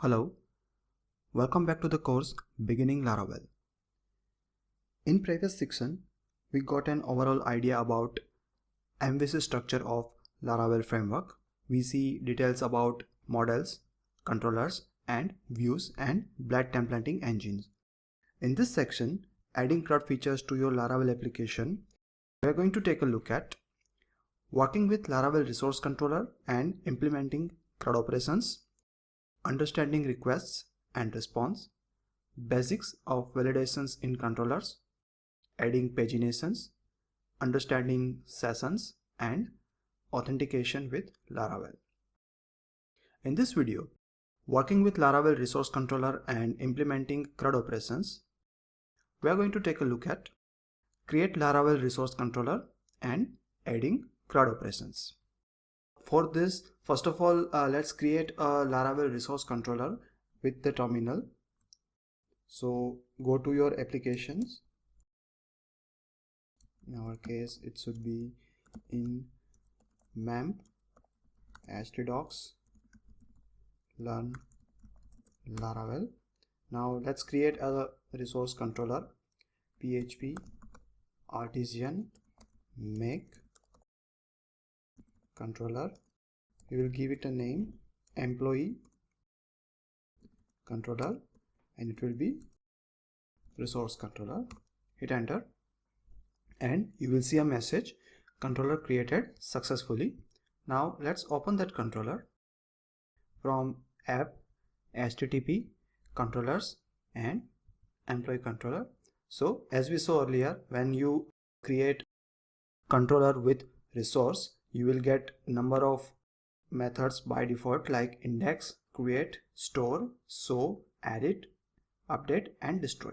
Hello, welcome back to the course Beginning Laravel. In previous section, we got an overall idea about MVC structure of Laravel framework. We see details about models, controllers, and views and blade templating engines. In this section, adding CRUD features to your Laravel application, we are going to take a look at working with Laravel resource controller and implementing CRUD operations, understanding requests and response, basics of validations in controllers, adding paginations, understanding sessions, and authentication with Laravel. In this video, working with Laravel resource controller and implementing CRUD operations, we are going to take a look at create Laravel resource controller and adding CRUD operations. For this, first of all, let's create a Laravel resource controller with the terminal. So go to your applications. In our case, it should be in memp htdocs learn Laravel. Now let's create a resource controller, php artisan make controller. We will give it a name employee controller and it will be resource controller. Hit enter and you will see a message controller created successfully. Now let's open that controller from app http controllers and employee controller. So as we saw earlier, when you create controller with resource, you will get number of methods by default like index, create, store, show, edit, update and destroy.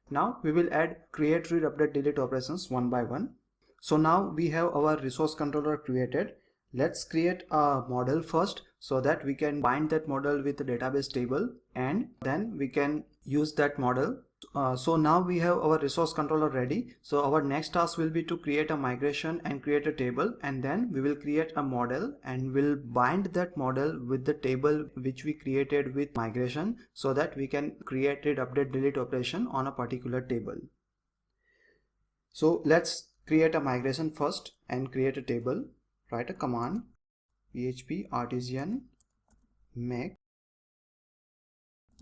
Now we will add create, read, update, delete operations one by one. So now we have our resource controller created. Let's create a model first so that we can bind that model with the database table and then we can use that model. So now we have our resource controller ready. So our next task will be to create a migration and create a table, and then we will create a model and will bind that model with the table which we created with migration so that we can create it update delete operation on a particular table. So let's create a migration first and create a table. Write a command php artisan make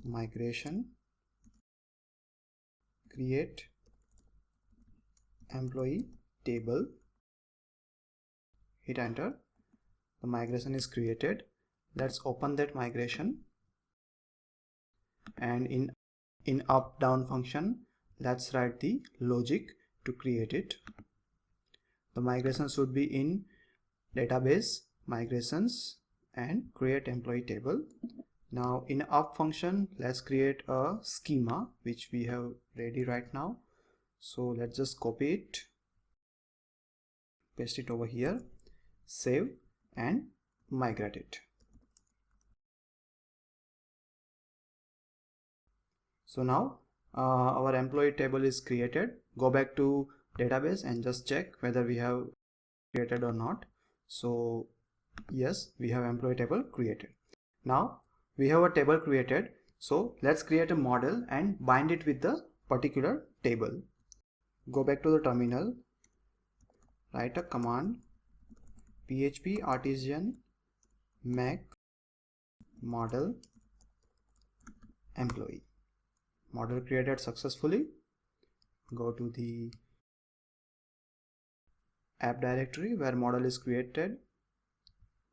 migration create employee table. Hit enter. The migration is created. Let's open that migration and in up down function let's write the logic to create it. The migration should be in database migrations and create employee table. Now in up function let's create a schema which we have ready right now. So let's just copy it, paste it over here, save and migrate it. So now our employee table is created. Go back to database and just check whether we have created or not. So yes, we have employee table created. Now we have a table created. So let's create a model and bind it with the particular table. Go back to the terminal, write a command php artisan make model employee. Model created successfully. Go to the app directory where model is created.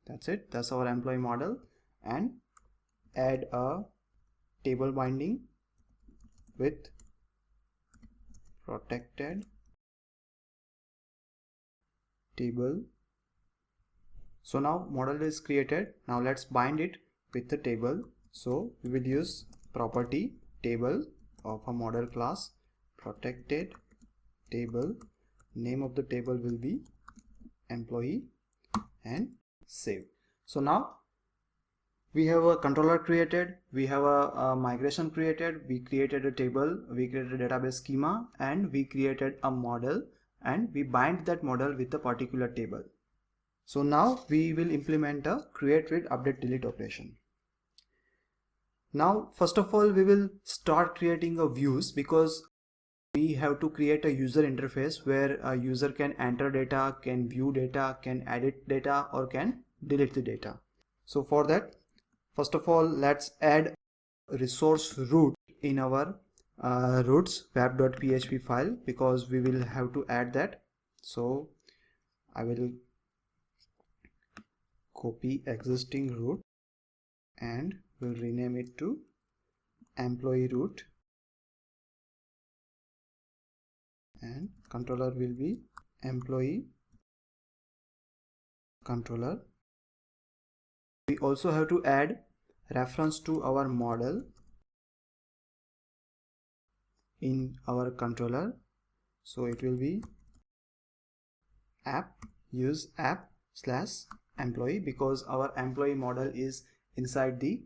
That's it. That's our employee model. And add a table binding with protected table. So now model is created. Now let's bind it with the table. So we will use property table of a model class protected table. Name of the table will be employee and save. So now we have a controller created, we have a migration created, we created a table, we created a database schema, and we created a model, and we bind that model with a particular table. So now we will implement a create, read, update, delete operation. Now first of all we will start creating a views, because we have to create a user interface where a user can enter data, can view data, can edit data, or can delete the data. So for that, first of all, let's add resource root in our roots web.php file, because we will have to add that. So I will copy existing root and will rename it to employee root, and controller will be employee controller. We also have to add reference to our model in our controller. So it will be app use app slash employee, because our employee model is inside the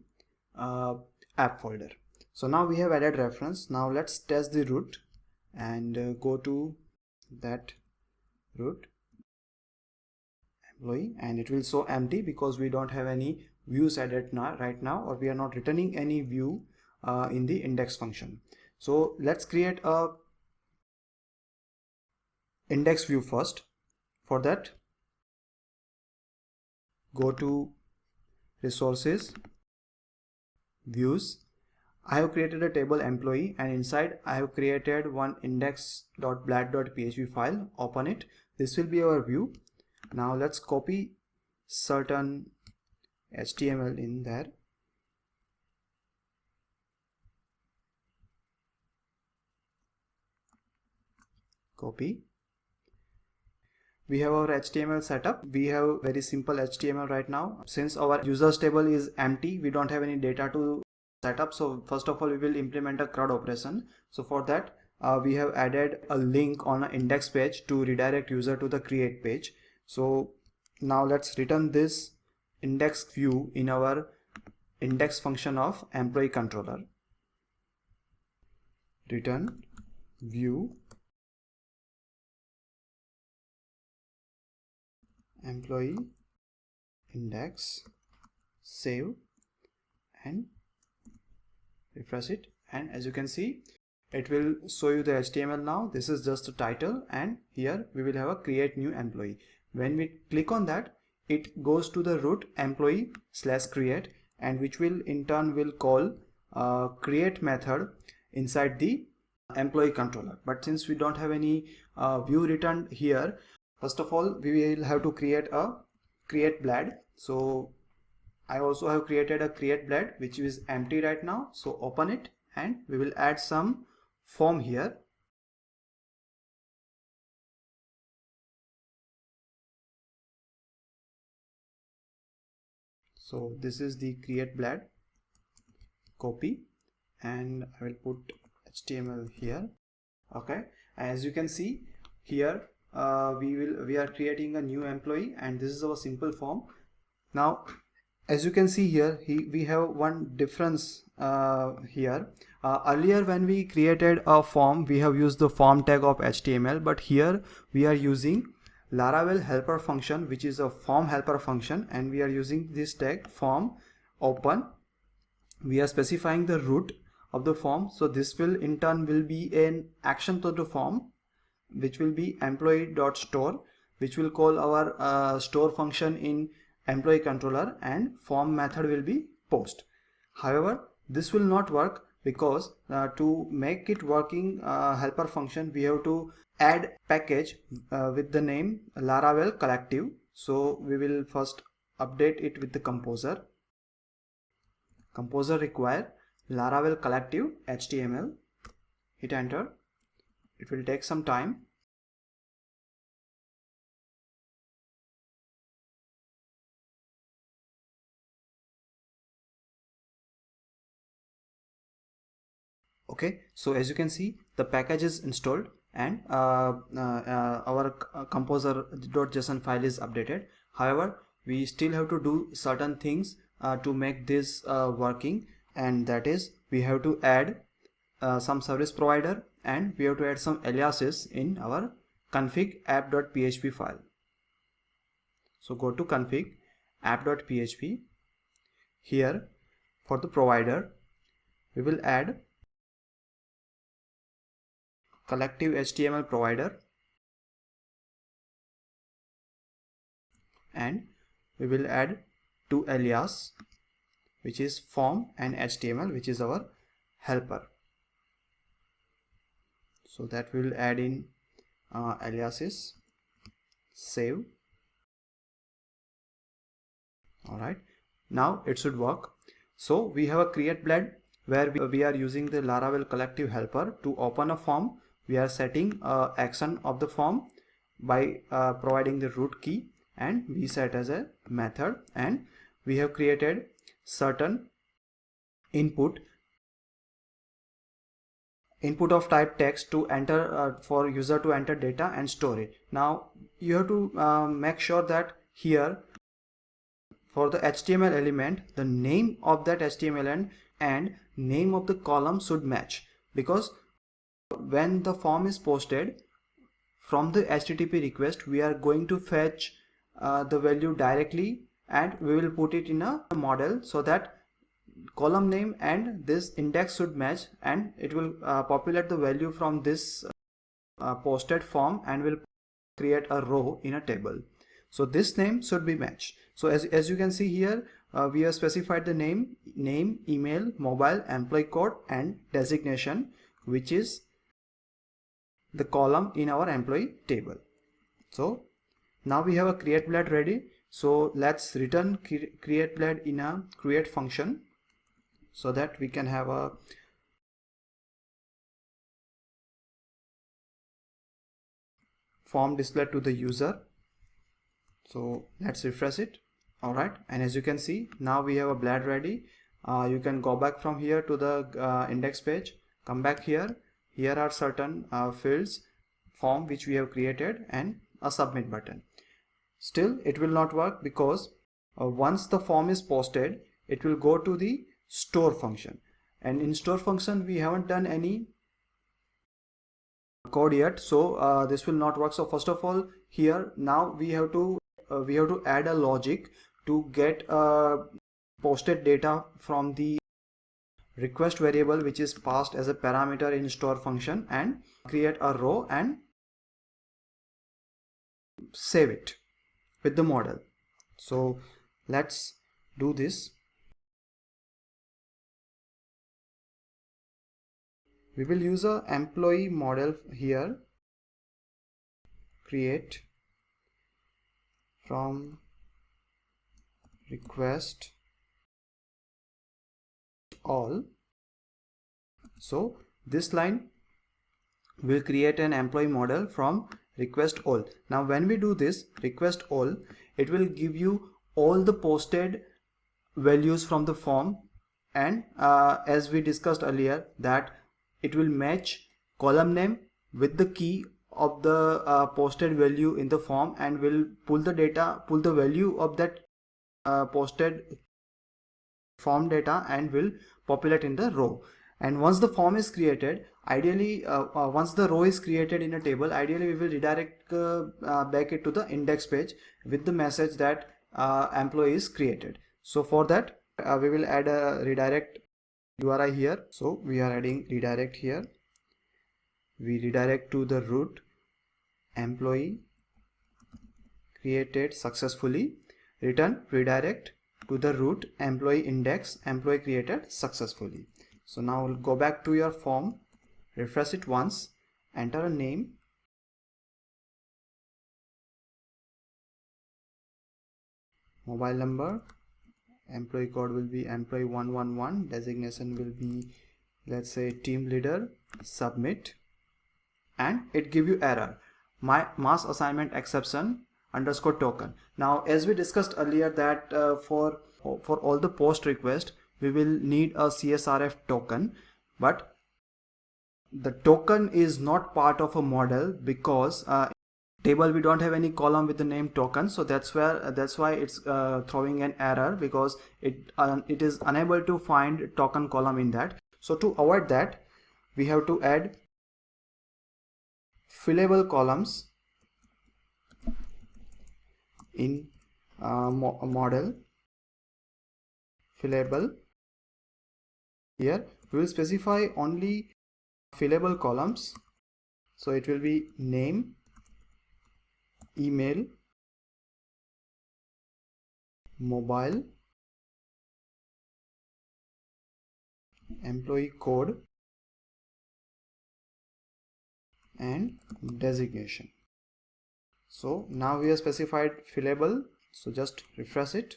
app folder. So now we have added reference. Now let's test the root and go to that root employee, and it will show empty because we don't have any views added now right now, or we are not returning any view in the index function. So let's create a index view first. For that, go to resources, views. I have created a table employee, and inside I have created one index.blat.php file. Open it. This will be our view. Now let's copy certain HTML in there. Copy. We have our HTML setup. We have very simple HTML right now. Since our users table is empty, we don't have any data to set up. So first of all, we will implement a CRUD operation. So for that, we have added a link on an index page to redirect user to the create page. So now let's return this index view in our index function of employee controller. Return view employee index, save and refresh it, and as you can see, it will show you the HTML now. This is just the title, and here we will have a create new employee. When we click on that, it goes to the root employee slash create, and which will in turn will call create method inside the employee controller. But since we don't have any view returned here, first of all we will have to create a create blad. So I also have created a create blad which is empty right now. So open it, and we will add some form here. So this is the create blad. Copy, and I will put HTML here. Okay, as you can see here, we are creating a new employee, and this is our simple form. Now as you can see here, we have one difference here. Earlier when we created a form, we have used the form tag of HTML, but here we are using Laravel helper function, which is a form helper function, and we are using this tag form open. We are specifying the root of the form, so this will in turn will be an action to the form, which will be employee.store, which will call our store function in employee controller, and form method will be post. However, this will not work because to make it working helper function, we have to add package with the name Laravel collective. So we will first update it with the composer. Composer require Laravel collective HTML. Hit enter. It will take some time. Okay, so as you can see, the package is installed, and our composer.json file is updated. However, we still have to do certain things to make this working, and that is we have to add some service provider, and we have to add some aliases in our config app.php file. So go to config app.php. Here for the provider, we will add collective HTML provider, and we will add two alias, which is form and HTML, which is our helper. So that we will add in aliases, save. Alright, now it should work. So we have a create blend where we are using the Laravel collective helper to open a form. We are setting action of the form by providing the root key, and we set as a method, and we have created certain input of type text to enter for user to enter data and store it. Now you have to make sure that here for the HTML element, the name of that HTML element and name of the column should match, because when the form is posted from the HTTP request, we are going to fetch the value directly, and we will put it in a model so that column name and this index should match, and it will populate the value from this posted form and will create a row in a table. So this name should be matched. So as you can see here, we have specified the name, email, mobile, employee code, and designation, which is the column in our employee table. So now we have a create blend ready. So let's return create blend in a create function so that we can have a form displayed to the user. So let's refresh it. Alright, and as you can see, now we have a blend ready. You can go back from here to the index page, come back here. Here are certain fields, form which we have created, and a submit button. Still it will not work because once the form is posted, it will go to the store function, and in store function we haven't done any code yet, so this will not work. So first of all, here now we have to add a logic to get posted data from the request variable, which is passed as a parameter in store function, and create a row and save it with the model. So let's do this. We will use a employee model here, create from request all. So this line will create an employee model from request all. Now when we do this request all, it will give you all the posted values from the form, and as we discussed earlier, that it will match column name with the key of the posted value in the form, and will pull the value of that posted form data and will populate in the row. And once the form is created, ideally once the row is created in a table, ideally we will redirect back it to the index page with the message that employee is created. So for that we will add a redirect URI here. So we are adding redirect here. We redirect to the root employee created successfully, return redirect to the root employee index employee created successfully. So now we'll go back to your form, refresh it once, enter a name, mobile number, employee code will be employee 111, designation will be, let's say, team leader, submit, and it give you error, my mass assignment exception underscore token. Now as we discussed earlier that for all the post request we will need a CSRF token, but the token is not part of a model because table we don't have any column with the name token. So that's why it's throwing an error, because it is unable to find token column in that. So to avoid that, we have to add fillable columns in model fillable. Here we will specify only fillable columns. So it will be name, email, mobile, employee code, and designation. So now we have specified fillable. So just refresh it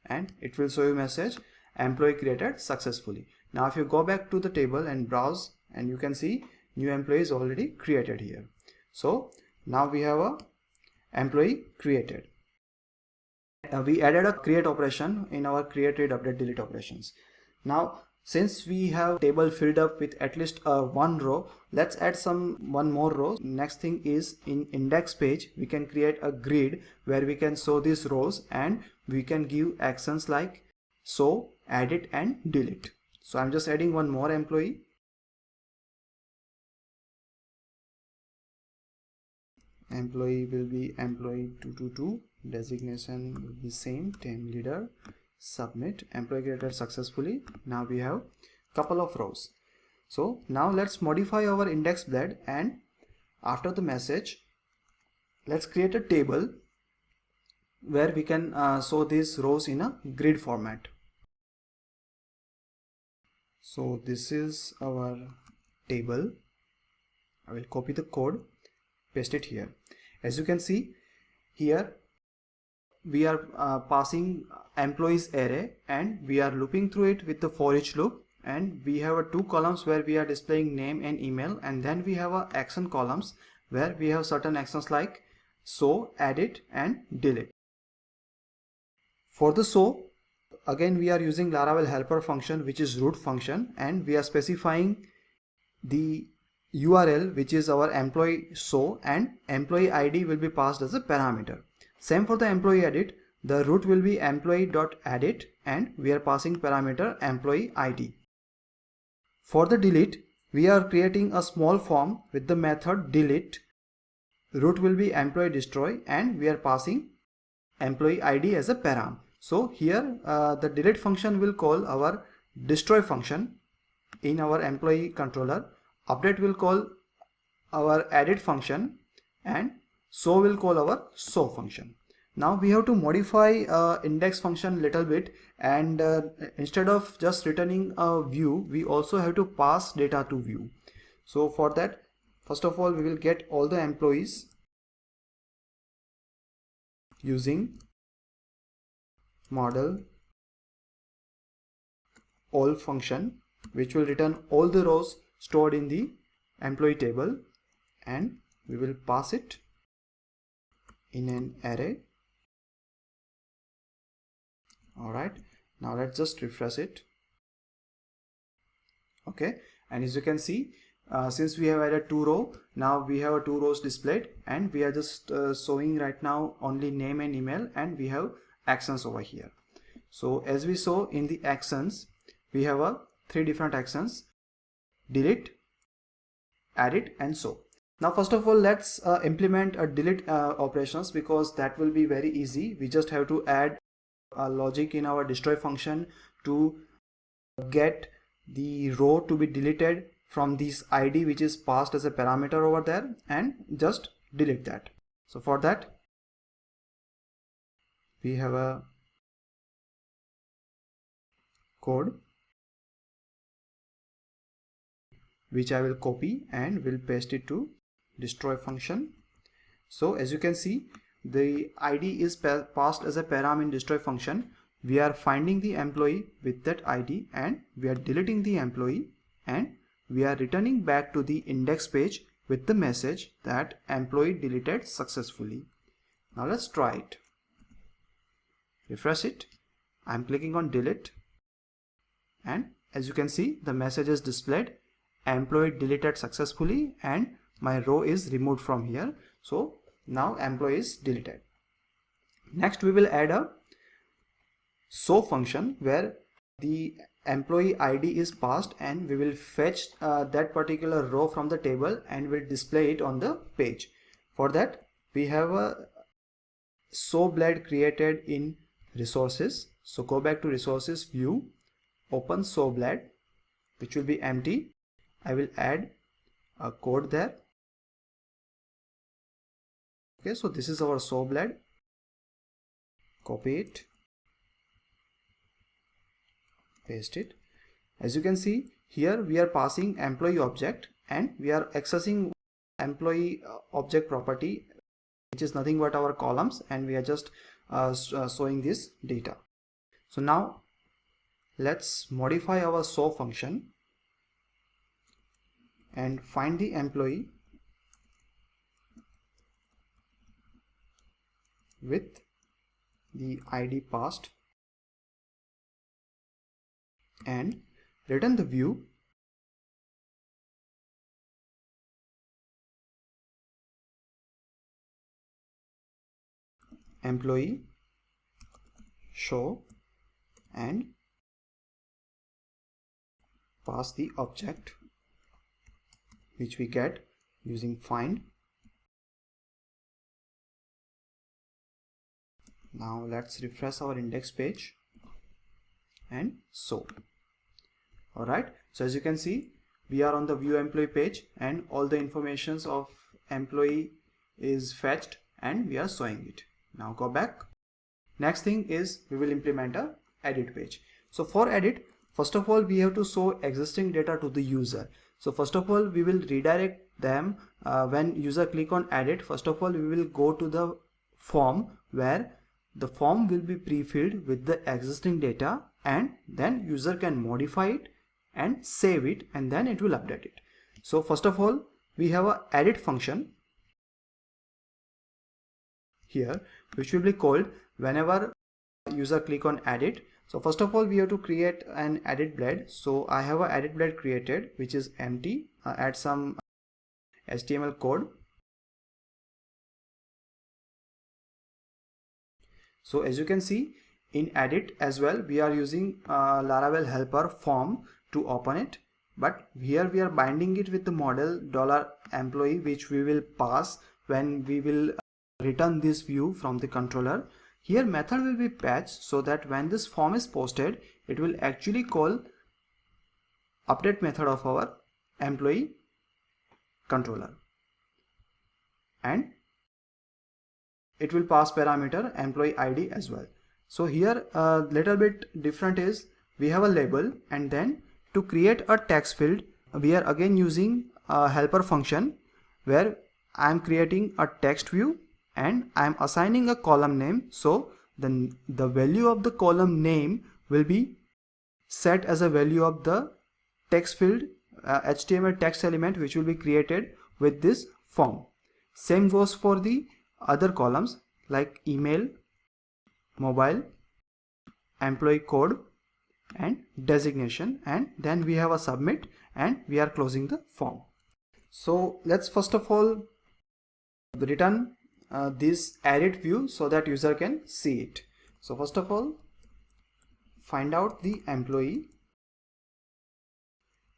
and it will show you message employee created successfully. Now if you go back to the table and browse, and you can see new employee is already created here. So now we have a employee created. We added a create operation in our create, read, update, delete operations. Now since we have table filled up with at least one row, let's add one more row. Next thing is, in index page we can create a grid where we can show these rows, and we can give actions like show, edit, and delete. So I'm just adding one more employee. Employee will be employee 222, designation will be same, team leader, submit, employee created successfully. Now we have couple of rows. So now let's modify our index blade, and after the message let's create a table where we can show these rows in a grid format. So this is our table. I will copy the code, paste it here. As you can see here, we are passing employees array, and we are looping through it with the for each loop, and we have two columns where we are displaying name and email, and then we have action columns where we have certain actions like show, edit, and delete. For the show, again we are using Laravel helper function, which is root function, and we are specifying the URL, which is our employee show, and employee ID will be passed as a parameter. Same for the employee edit, the root will be employee.edit, and we are passing parameter employee ID. For the delete, we are creating a small form with the method delete. Root will be employee destroy, and we are passing employee ID as a param. So here the delete function will call our destroy function in our employee controller. Update will call our edit function, and show will call our show function. Now we have to modify index function little bit, and instead of just returning a view, we also have to pass data to view. So for that, first of all, we will get all the employees using model all function, which will return all the rows stored in the employee table, and we will pass it in an array. Alright, now let's just refresh it. Okay, and as you can see, since we have added two rows, now we have two rows displayed, and we are just showing right now only name and email, and we have actions over here. So as we saw in the actions, we have three different actions: delete, edit, and show. Now first of all, let's implement a delete operations, because that will be very easy. We just have to add a logic in our destroy function to get the row to be deleted from this ID, which is passed as a parameter over there, and just delete that. So for that, we have a code which I will copy and will paste it to destroy function. So as you can see, the ID is passed as a param in destroy function. We are finding the employee with that ID, and we are deleting the employee, and we are returning back to the index page with the message that employee deleted successfully. Now let's try it. Refresh it. I'm clicking on delete, and as you can see, the message is displayed, employee deleted successfully, and my row is removed from here. So now employee is deleted. Next we will add a show function where the employee ID is passed, and we will fetch that particular row from the table and will display it on the page. For that, we have a show blade created in resources. So go back to resources, view, open so blade, which will be empty. I will add a code there. Okay, so this is our so blade. Copy it, paste it. As you can see here, we are passing employee object and we are accessing employee object property, which is nothing but our columns, and we are just showing this data. So now let's modify our show function and find the employee with the ID passed and return the view employee show and pass the object which we get using find. Now let's refresh our index page and show. Alright, so as you can see, we are on the view employee page and all the informations of employee is fetched and we are showing it. Now go back. Next thing is we will implement a edit page. So for edit, first of all we have to show existing data to the user. So first of all we will redirect them when user click on edit. First of all we will go to the form where the form will be pre-filled with the existing data, and then user can modify it and save it, and then it will update it. So first of all we have a edit function here which will be called whenever user click on edit. So first of all we have to create an edit blade. So I have a edit blade created which is empty. Add some HTML code. So as you can see in edit as well, we are using Laravel helper form to open it, but here we are binding it with the model $employee, which we will pass when we will return this view from the controller. Here method will be patched so that when this form is posted, it will actually call update method of our employee controller, and it will pass parameter employee ID as well. So here a little bit different is we have a label, and then to create a text field we are again using a helper function where I am creating a text view and I am assigning a column name. So the value of the column name will be set as a value of the text field HTML text element which will be created with this form. Same goes for the other columns like email, mobile, employee code and designation, and then we have a submit and we are closing the form. So let's first of all return this edit view so that user can see it. So first of all find out the employee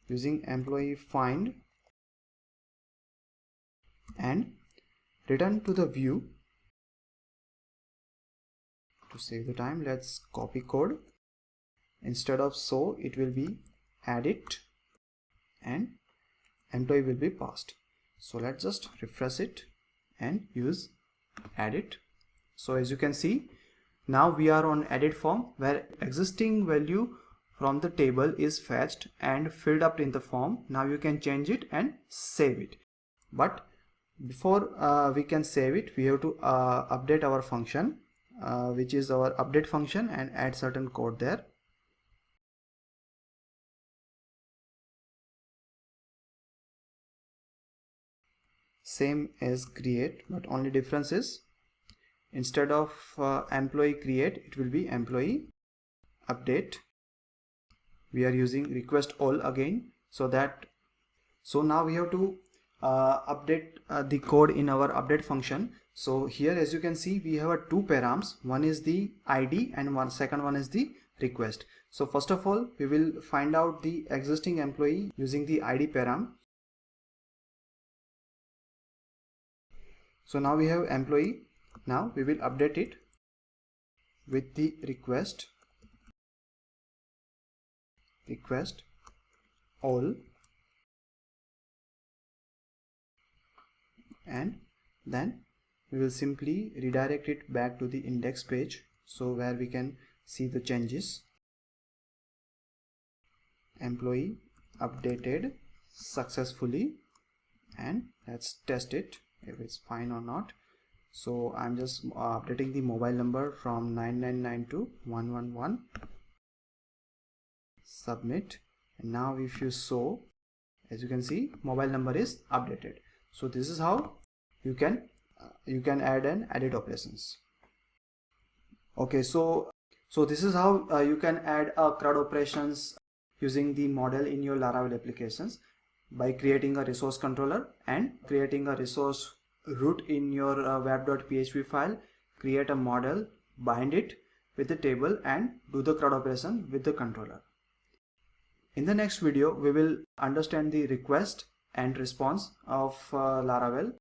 using employee find and return to the view. To save the time, let's copy code. Instead of so it will be edit and employee will be passed. So let's just refresh it and use edit. So as you can see, now we are on edit form where existing value from the table is fetched and filled up in the form. Now you can change it and save it, but before we can save it, we have to update our function which is our update function, and add certain code there. Same as create, but only difference is instead of employee create, it will be employee update. We are using request all again, so now we have to update the code in our update function. So here as you can see we have two params, one is the ID and second one is the request. So first of all we will find out the existing employee using the ID param. So now we have employee. Now we will update it with the request request all, and then we will simply redirect it back to the index page, so where we can see the changes. Employee updated successfully, and let's test it if it's fine or not. So I'm just updating the mobile number from 999 to 111. Submit, and now if you show, as you can see, mobile number is updated. So this is how you can add and edit operations. Okay, so this is how you can add CRUD operations using the model in your Laravel applications by creating a resource controller and creating a resource root in your web.php file, create a model, bind it with the table, and do the CRUD operation with the controller. In the next video, we will understand the request and response of Laravel